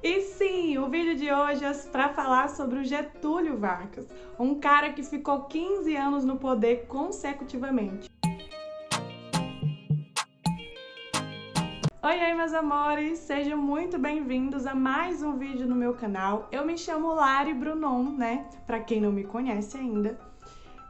E sim, o vídeo de hoje é para falar sobre o Getúlio Vargas, um cara que ficou 15 anos no poder consecutivamente. Oi, meus amores! Sejam muito bem-vindos a mais um vídeo no meu canal. Eu me chamo Lari Brunon, né? Pra quem não me conhece ainda.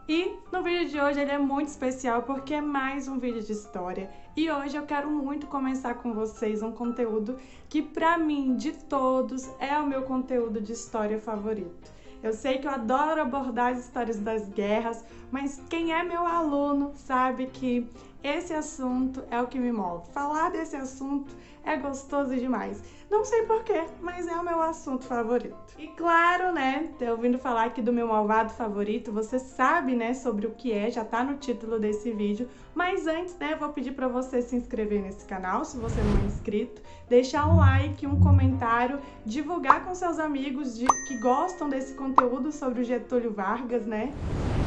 E no vídeo de hoje ele é muito especial porque é mais um vídeo de história. E hoje eu quero muito começar com vocês um conteúdo que pra mim, de todos, é o meu conteúdo de história favorito. Eu sei que eu adoro abordar as histórias das guerras, mas quem é meu aluno sabe que esse assunto é o que me move. Falar desse assunto é gostoso demais. Não sei porquê, mas é o meu assunto favorito. E claro, né, ter ouvindo falar aqui do meu malvado favorito, você sabe, né, sobre o que é, já tá no título desse vídeo. Mas antes, né, vou pedir pra você se inscrever nesse canal, se você não é inscrito, deixar um like, um comentário, divulgar com seus amigos que gostam desse conteúdo sobre o Getúlio Vargas, né?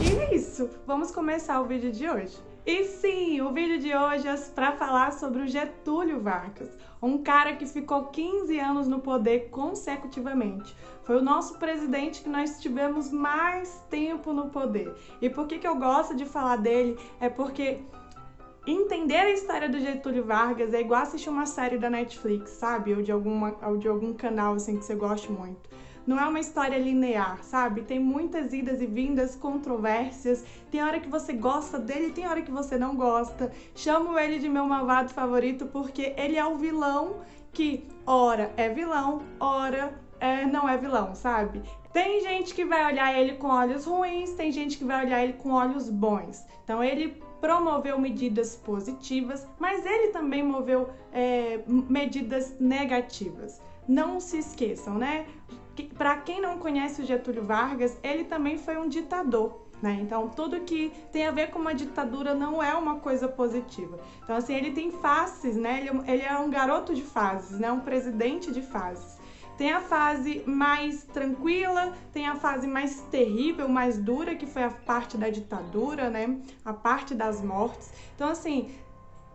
E é isso, vamos começar o vídeo de hoje. E sim, o vídeo de hoje é para falar sobre o Getúlio Vargas, um cara que ficou 15 anos no poder consecutivamente. Foi o nosso presidente que nós tivemos mais tempo no poder. E por que eu gosto de falar dele? É porque entender a história do Getúlio Vargas é igual assistir uma série da Netflix, sabe? Ou de algum canal assim que você goste muito. Não é uma história linear, sabe? Tem muitas idas e vindas, controvérsias. Tem hora que você gosta dele, tem hora que você não gosta. Chamo ele de meu malvado favorito porque ele é o vilão que ora é vilão, ora não é vilão, sabe? Tem gente que vai olhar ele com olhos ruins, tem gente que vai olhar ele com olhos bons. Então ele promoveu medidas positivas, mas ele também moveu medidas negativas. Não se esqueçam, né? Para quem não conhece o Getúlio Vargas, ele também foi um ditador, né? Então, tudo que tem a ver com uma ditadura não é uma coisa positiva. Então, assim, ele tem faces, né? Ele é um garoto de fases, né? Um presidente de fases. Tem a fase mais tranquila, tem a fase mais terrível, mais dura, que foi a parte da ditadura, né? A parte das mortes. Então, assim,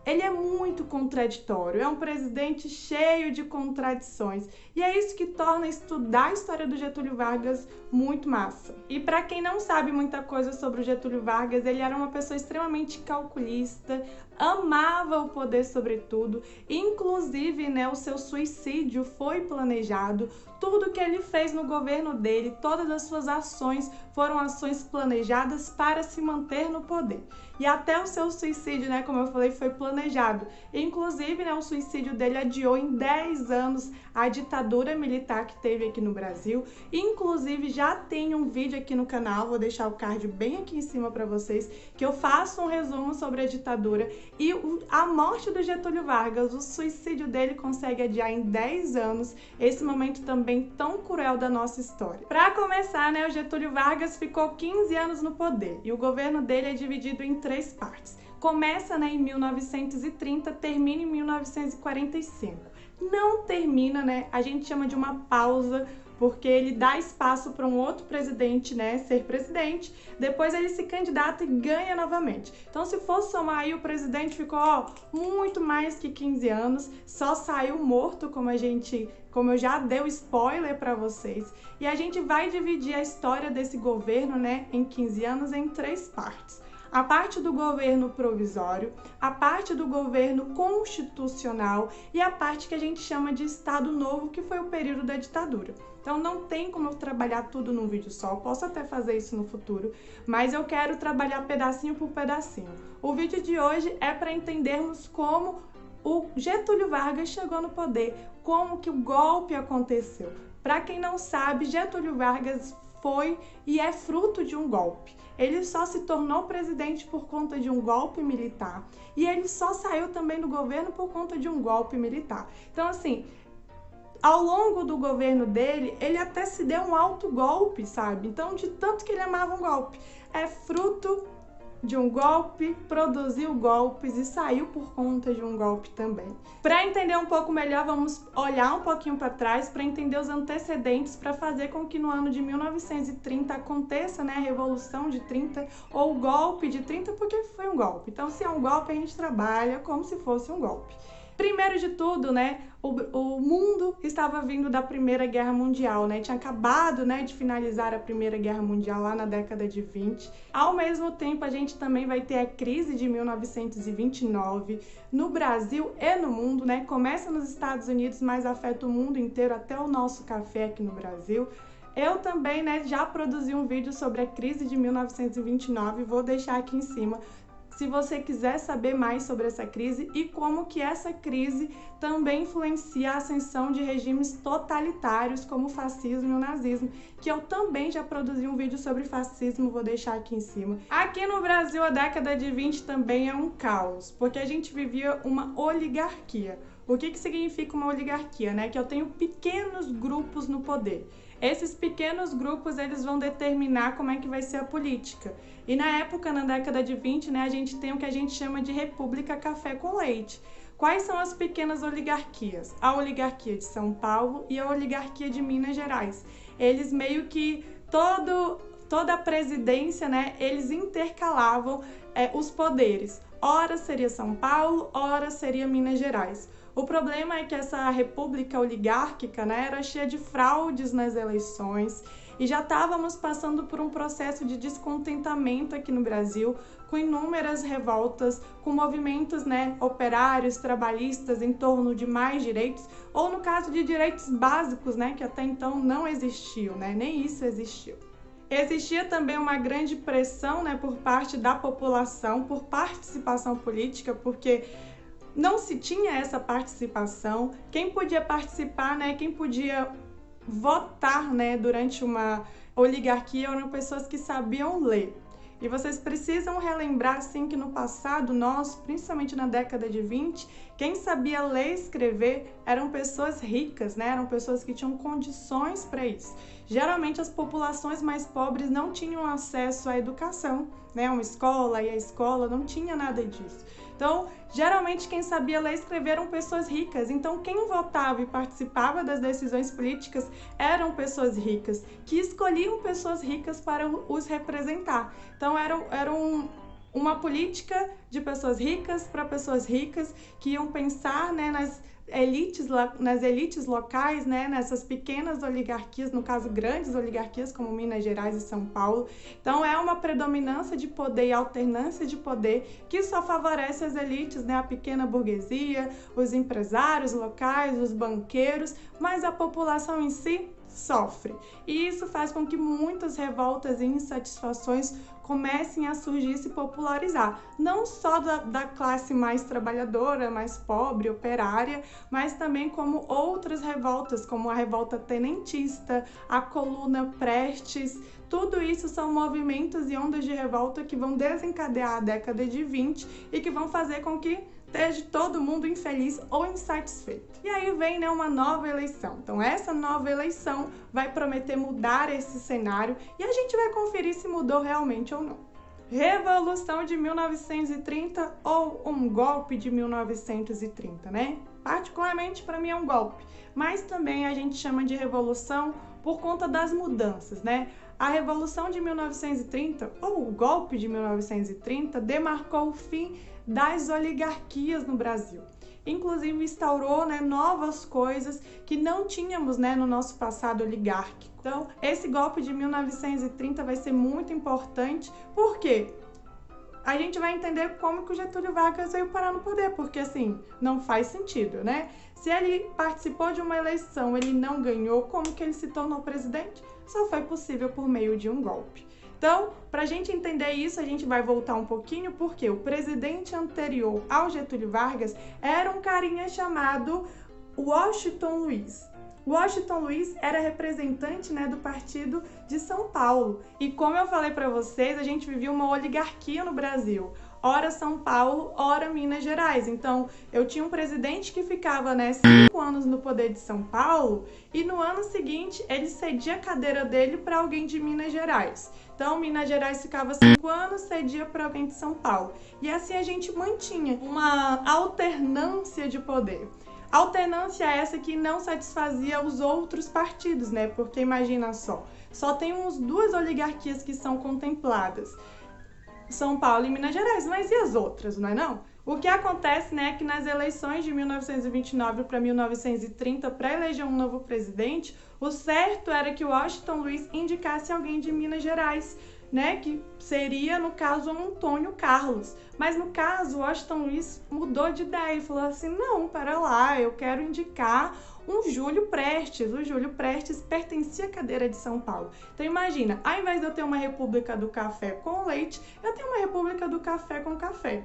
ele é muito contraditório, é um presidente cheio de contradições. E é isso que torna estudar a história do Getúlio Vargas muito massa. E para quem não sabe muita coisa sobre o Getúlio Vargas, ele era uma pessoa extremamente calculista, amava o poder sobretudo, inclusive, né, o seu suicídio foi planejado. Tudo que ele fez no governo dele, todas as suas ações foram ações planejadas para se manter no poder. E até o seu suicídio, né, como eu falei, foi planejado. Inclusive, né, o suicídio dele adiou em 10 anos a ditadura militar que teve aqui no Brasil. Inclusive, já tem um vídeo aqui no canal, vou deixar o card bem aqui em cima para vocês, que eu faço um resumo sobre a ditadura. E a morte do Getúlio Vargas, o suicídio dele consegue adiar em 10 anos esse momento também tão cruel da nossa história. Para começar, né, o Getúlio Vargas ficou 15 anos no poder e o governo dele é dividido em 3 partes. Começa, né, em 1930, termina em 1945. Não termina, né, a gente chama de uma pausa, porque ele dá espaço para um outro presidente, né, ser presidente, depois ele se candidata e ganha novamente. Então, se for somar aí, o presidente ficou, ó, muito mais que 15 anos, só saiu morto, como eu já dei spoiler para vocês. E a gente vai dividir a história desse governo, né, em 15 anos em 3 partes. A parte do governo provisório, a parte do governo constitucional e a parte que a gente chama de Estado Novo, que foi o período da ditadura. Então não tem como eu trabalhar tudo num vídeo só, eu posso até fazer isso no futuro, mas eu quero trabalhar pedacinho por pedacinho. O vídeo de hoje é para entendermos como o Getúlio Vargas chegou no poder, como que o golpe aconteceu. Para quem não sabe, Getúlio Vargas foi e é fruto de um golpe. Ele só se tornou presidente por conta de um golpe militar e ele só saiu também do governo por conta de um golpe militar. Então, assim, ao longo do governo dele, ele até se deu um autogolpe, sabe? Então, de tanto que ele amava um golpe, é fruto de um golpe, produziu golpes e saiu por conta de um golpe também. Para entender um pouco melhor, vamos olhar um pouquinho para trás para entender os antecedentes, para fazer com que no ano de 1930 aconteça, né, a Revolução de 30 ou o golpe de 30, porque foi um golpe. Então, se é um golpe, a gente trabalha como se fosse um golpe. Primeiro de tudo, né, o mundo estava vindo da Primeira Guerra Mundial, né, tinha acabado, né, de finalizar a Primeira Guerra Mundial lá na década de 20. Ao mesmo tempo, a gente também vai ter a crise de 1929 no Brasil e no mundo, né, começa nos Estados Unidos, mas afeta o mundo inteiro, até o nosso café aqui no Brasil. Eu também, né, já produzi um vídeo sobre a crise de 1929, vou deixar aqui em cima, se você quiser saber mais sobre essa crise e como que essa crise também influencia a ascensão de regimes totalitários como o fascismo e o nazismo, que eu também já produzi um vídeo sobre fascismo, vou deixar aqui em cima. Aqui no Brasil, a década de 20 também é um caos, porque a gente vivia uma oligarquia. O que significa uma oligarquia, né? Que eu tenho pequenos grupos no poder. Esses pequenos grupos, eles vão determinar como é que vai ser a política. E na época, na década de 20, né, a gente tem o que a gente chama de República Café com Leite. Quais são as pequenas oligarquias? A oligarquia de São Paulo e a oligarquia de Minas Gerais. Eles meio que toda a presidência, né, eles intercalavam os poderes. Ora seria São Paulo, ora seria Minas Gerais. O problema é que essa república oligárquica, né, era cheia de fraudes nas eleições e já estávamos passando por um processo de descontentamento aqui no Brasil, com inúmeras revoltas, com movimentos, né, operários, trabalhistas em torno de mais direitos, ou no caso de direitos básicos, né, que até então não existiam, né, nem isso existiu. Existia também uma grande pressão, né, por parte da população, por participação política, porque não se tinha essa participação. Quem podia participar, né, quem podia votar, né, durante uma oligarquia eram pessoas que sabiam ler. E vocês precisam relembrar, assim, que no passado nosso, principalmente na década de 20, quem sabia ler e escrever eram pessoas ricas, né? Eram pessoas que tinham condições para isso. Geralmente as populações mais pobres não tinham acesso à educação, né? Uma escola, e a escola não tinha nada disso. Então, geralmente quem sabia ler e escrever eram pessoas ricas. Então, quem votava e participava das decisões políticas eram pessoas ricas, que escolhiam pessoas ricas para os representar. Então, era uma política de pessoas ricas para pessoas ricas que iam pensar, né, nas elites locais, né, nessas pequenas oligarquias, no caso grandes oligarquias como Minas Gerais e São Paulo. Então é uma predominância de poder e alternância de poder que só favorece as elites, né, a pequena burguesia, os empresários locais, os banqueiros, mas a população em si sofre. E isso faz com que muitas revoltas e insatisfações comecem a surgir e se popularizar. Não só da classe mais trabalhadora, mais pobre, operária, mas também como outras revoltas, como a revolta tenentista, a coluna Prestes. Tudo isso são movimentos e ondas de revolta que vão desencadear a década de 20 e que vão fazer com que esteja todo mundo infeliz ou insatisfeito. E aí vem, né, uma nova eleição. Então essa nova eleição vai prometer mudar esse cenário e a gente vai conferir se mudou realmente ou não. Revolução de 1930 ou um golpe de 1930, né? Particularmente para mim é um golpe, mas também a gente chama de revolução por conta das mudanças, né? A Revolução de 1930 ou o golpe de 1930 demarcou o fim das oligarquias no Brasil. Inclusive instaurou, né, novas coisas que não tínhamos, né, no nosso passado oligárquico. Então, esse golpe de 1930 vai ser muito importante, porque a gente vai entender como que o Getúlio Vargas veio parar no poder, porque assim, não faz sentido, né? Se ele participou de uma eleição, ele não ganhou, como que ele se tornou presidente? Só foi possível por meio de um golpe. Então, para a gente entender isso, a gente vai voltar um pouquinho, porque o presidente anterior ao Getúlio Vargas era um carinha chamado Washington Luiz. Washington Luiz era representante, né, do partido de São Paulo. E como eu falei para vocês, a gente vivia uma oligarquia no Brasil. Ora São Paulo, ora Minas Gerais. Então, eu tinha um presidente que ficava, né, 5 anos no poder de São Paulo e no ano seguinte ele cedia a cadeira dele para alguém de Minas Gerais. Então, Minas Gerais ficava 5 anos, cedia para alguém de São Paulo. E assim a gente mantinha uma alternância de poder. Alternância essa que não satisfazia os outros partidos, né? Porque imagina só tem uns 2 oligarquias que são contempladas. São Paulo e Minas Gerais, mas e as outras, não é não? O que acontece, né, é que nas eleições de 1929 para 1930, para eleger um novo presidente, o certo era que o Washington Luiz indicasse alguém de Minas Gerais, né, que seria, no caso, o Antônio Carlos. Mas, no caso, o Washington Luiz mudou de ideia e falou assim, não, para lá, eu quero indicar um Júlio Prestes. O Júlio Prestes pertencia à cadeira de São Paulo. Então, imagina, ao invés de eu ter uma república do café com leite, eu tenho uma república do café com café.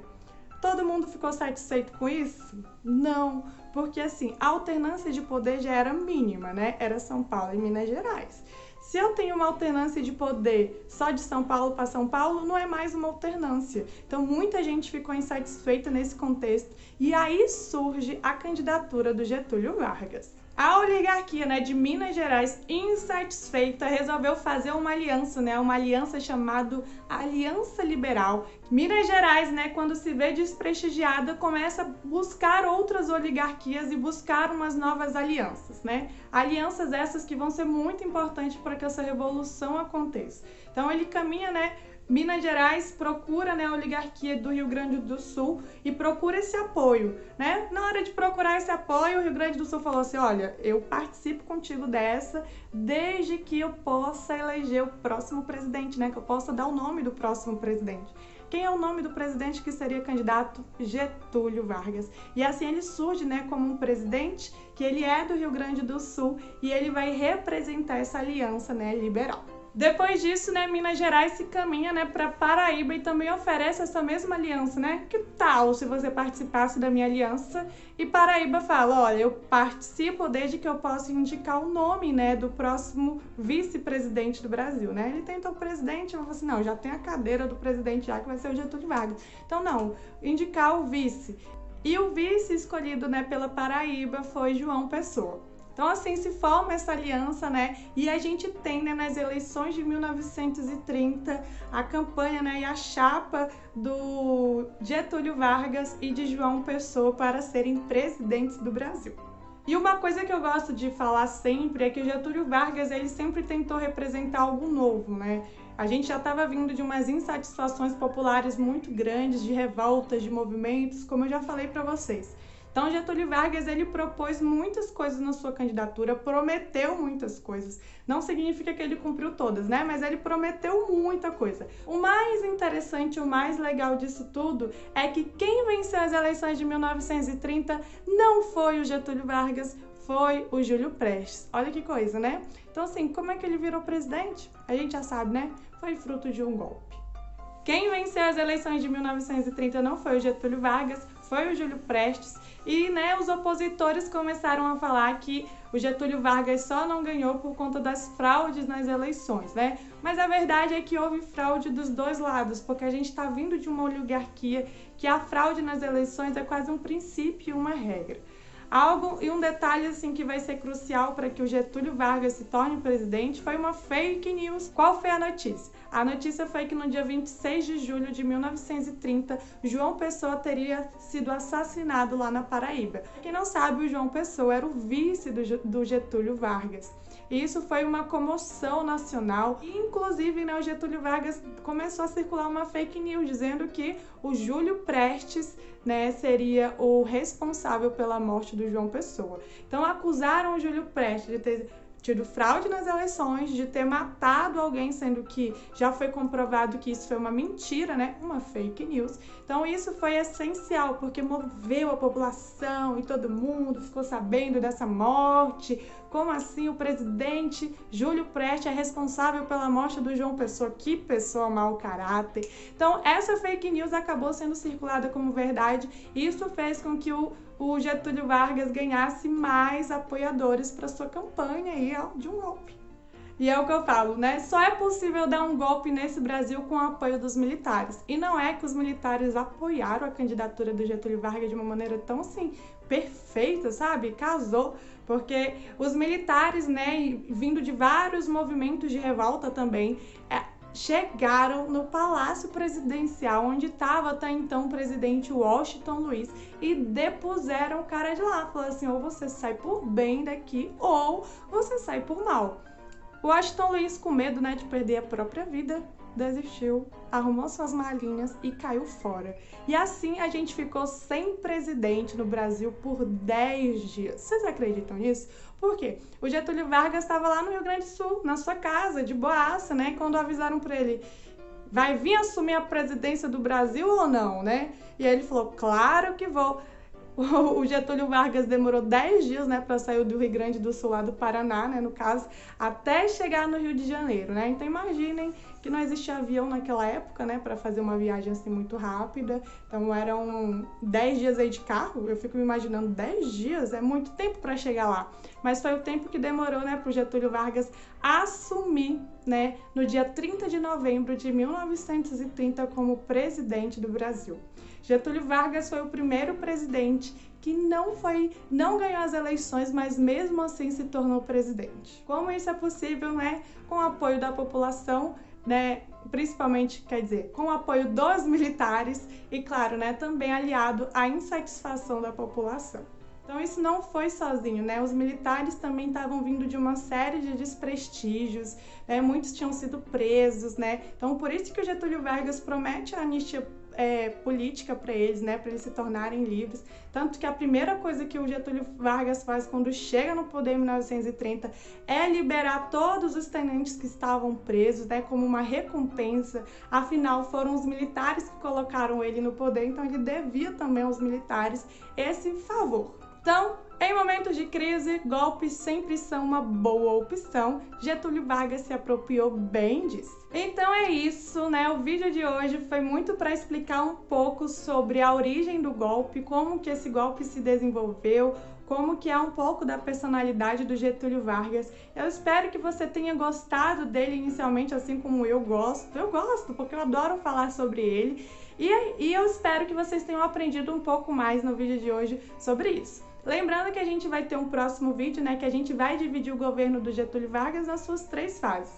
Todo mundo ficou satisfeito com isso? Não, porque assim, a alternância de poder já era mínima, né? Era São Paulo e Minas Gerais. Se eu tenho uma alternância de poder só de São Paulo para São Paulo, não é mais uma alternância. Então, muita gente ficou insatisfeita nesse contexto e aí surge a candidatura do Getúlio Vargas. A oligarquia, né, de Minas Gerais, insatisfeita, resolveu fazer uma aliança, né, uma aliança chamada Aliança Liberal. Minas Gerais, né, quando se vê desprestigiada, começa a buscar outras oligarquias e buscar umas novas alianças, né? Alianças essas que vão ser muito importantes para que essa revolução aconteça. Então ele caminha, né? Minas Gerais procura, né, a oligarquia do Rio Grande do Sul e procura esse apoio, né? Na hora de procurar esse apoio, o Rio Grande do Sul falou assim, olha, eu participo contigo dessa, desde que eu possa eleger o próximo presidente, né? Que eu possa dar o nome do próximo presidente. Quem é o nome do presidente que seria candidato? Getúlio Vargas. E assim ele surge, né, como um presidente que ele é do Rio Grande do Sul e ele vai representar essa aliança, né, liberal. Depois disso, né, Minas Gerais se caminha, né, para Paraíba e também oferece essa mesma aliança, né? Que tal se você participasse da minha aliança? E Paraíba fala, olha, eu participo desde que eu possa indicar o nome, né, do próximo vice-presidente do Brasil, né? Ele tentou o presidente, eu falei assim, não, já tem a cadeira do presidente já que vai ser o Getúlio Vargas. Então, não, indicar o vice. E o vice escolhido, né, pela Paraíba foi João Pessoa. Então, assim, se forma essa aliança, né? E a gente tem, né, nas eleições de 1930, a campanha, né, e a chapa do Getúlio Vargas e de João Pessoa para serem presidentes do Brasil. E uma coisa que eu gosto de falar sempre é que o Getúlio Vargas, ele sempre tentou representar algo novo, né? A gente já estava vindo de umas insatisfações populares muito grandes, de revoltas, de movimentos, como eu já falei para vocês. Então, Getúlio Vargas, ele propôs muitas coisas na sua candidatura, prometeu muitas coisas. Não significa que ele cumpriu todas, né? Mas ele prometeu muita coisa. O mais interessante, o mais legal disso tudo é que quem venceu as eleições de 1930 não foi o Getúlio Vargas, foi o Júlio Prestes. Olha que coisa, né? Então, assim, como é que ele virou presidente? A gente já sabe, né? Foi fruto de um golpe. Quem venceu as eleições de 1930 não foi o Getúlio Vargas, foi o Júlio Prestes. E, né, os opositores começaram a falar que o Getúlio Vargas só não ganhou por conta das fraudes nas eleições, né? Mas a verdade é que houve fraude dos dois lados, porque a gente está vindo de uma oligarquia que a fraude nas eleições é quase um princípio e uma regra. Algo e um detalhe assim que vai ser crucial para que o Getúlio Vargas se torne presidente foi uma fake news. Qual foi a notícia? A notícia foi que no dia 26 de julho de 1930, João Pessoa teria sido assassinado lá na Paraíba. Quem não sabe, o João Pessoa era o vice do Getúlio Vargas. E isso foi uma comoção nacional. E, inclusive, né, o Getúlio Vargas começou a circular uma fake news dizendo que o Júlio Prestes, né, seria o responsável pela morte do João Pessoa. Então, acusaram o Júlio Prestes de ter tido fraude nas eleições, de ter matado alguém, sendo que já foi comprovado que isso foi uma mentira, né? Uma fake news. Então isso foi essencial, porque moveu a população e todo mundo ficou sabendo dessa morte. Como assim o presidente Júlio Prestes é responsável pela morte do João Pessoa? Que pessoa mau caráter. Então essa fake news acabou sendo circulada como verdade e isso fez com que o Getúlio Vargas ganhasse mais apoiadores para sua campanha aí de um golpe. E é o que eu falo, né? Só é possível dar um golpe nesse Brasil com o apoio dos militares. E não é que os militares apoiaram a candidatura do Getúlio Vargas de uma maneira tão, assim, perfeita, sabe? Casou. Porque os militares, né, vindo de vários movimentos de revolta também, chegaram no Palácio Presidencial, onde estava até então o presidente Washington Luiz, e depuseram o cara de lá. Falaram assim, ou você sai por bem daqui, ou você sai por mal. O Washington Luiz, com medo, né, de perder a própria vida, desistiu, arrumou suas malinhas e caiu fora. E assim a gente ficou sem presidente no Brasil por 10 dias. Vocês acreditam nisso? Por quê? O Getúlio Vargas estava lá no Rio Grande do Sul, na sua casa, de boaça, né? Quando avisaram para ele, vai vir assumir a presidência do Brasil ou não, né? E aí ele falou, claro que vou. O Getúlio Vargas demorou 10 dias, né, para sair do Rio Grande do Sul, lá do Paraná, né, no caso, até chegar no Rio de Janeiro, né? Então imaginem que não existia avião naquela época, né, para fazer uma viagem assim muito rápida. Então eram 10 dias aí de carro. Eu fico me imaginando 10 dias, é muito tempo para chegar lá. Mas foi o tempo que demorou, né, para o Getúlio Vargas assumir, né, no dia 30 de novembro de 1930 como presidente do Brasil. Getúlio Vargas foi o primeiro presidente que não ganhou as eleições, mas mesmo assim se tornou presidente. Como isso é possível, né? Com o apoio da população, né? Principalmente, quer dizer, com o apoio dos militares e, claro, né, também aliado à insatisfação da população. Então isso não foi sozinho, né? Os militares também estavam vindo de uma série de desprestígios, né? Muitos tinham sido presos, né? Então por isso que o Getúlio Vargas promete a anistia política para eles, né? Para eles se tornarem livres. Tanto que a primeira coisa que o Getúlio Vargas faz quando chega no poder em 1930 é liberar todos os tenentes que estavam presos, né? Como uma recompensa. Afinal, foram os militares que colocaram ele no poder, então ele devia também aos militares esse favor. Então, em momentos de crise, golpes sempre são uma boa opção. Getúlio Vargas se apropriou bem disso. Então é isso, né? O vídeo de hoje foi muito para explicar um pouco sobre a origem do golpe, como que esse golpe se desenvolveu, como que é um pouco da personalidade do Getúlio Vargas. Eu espero que você tenha gostado dele inicialmente, assim como eu gosto. Eu gosto, porque eu adoro falar sobre ele. E eu espero que vocês tenham aprendido um pouco mais no vídeo de hoje sobre isso. Lembrando que a gente vai ter um próximo vídeo, né, que a gente vai dividir o governo do Getúlio Vargas nas suas 3 fases.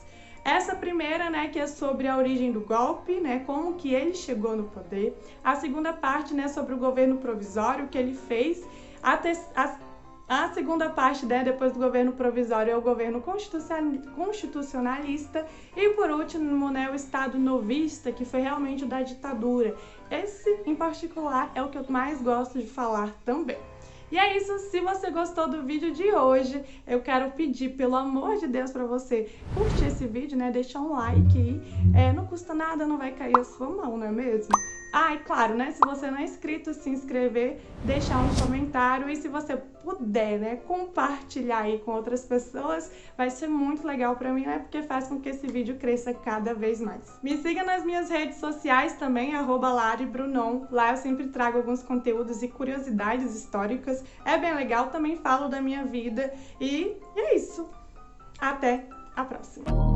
Essa primeira, né, que é sobre a origem do golpe, né, como que ele chegou no poder. A segunda parte, né, sobre o governo provisório que ele fez. A segunda parte, né, depois do governo provisório, é o governo constitucionalista. E por último, né, o Estado novista, que foi realmente o da ditadura. Esse, em particular, é o que eu mais gosto de falar também. E é isso, se você gostou do vídeo de hoje, eu quero pedir, pelo amor de Deus, pra você curtir esse vídeo, né? Deixar um like aí. Não custa nada, não vai cair a sua mão, não é mesmo? Ah, e claro, né? Se você não é inscrito, se inscrever, deixar um comentário e se você puder, né, compartilhar aí com outras pessoas, vai ser muito legal pra mim, né? Porque faz com que esse vídeo cresça cada vez mais. Me siga nas minhas redes sociais também, @laribrunon. Lá eu sempre trago alguns conteúdos e curiosidades históricas. É bem legal, também falo da minha vida. E é isso. Até a próxima!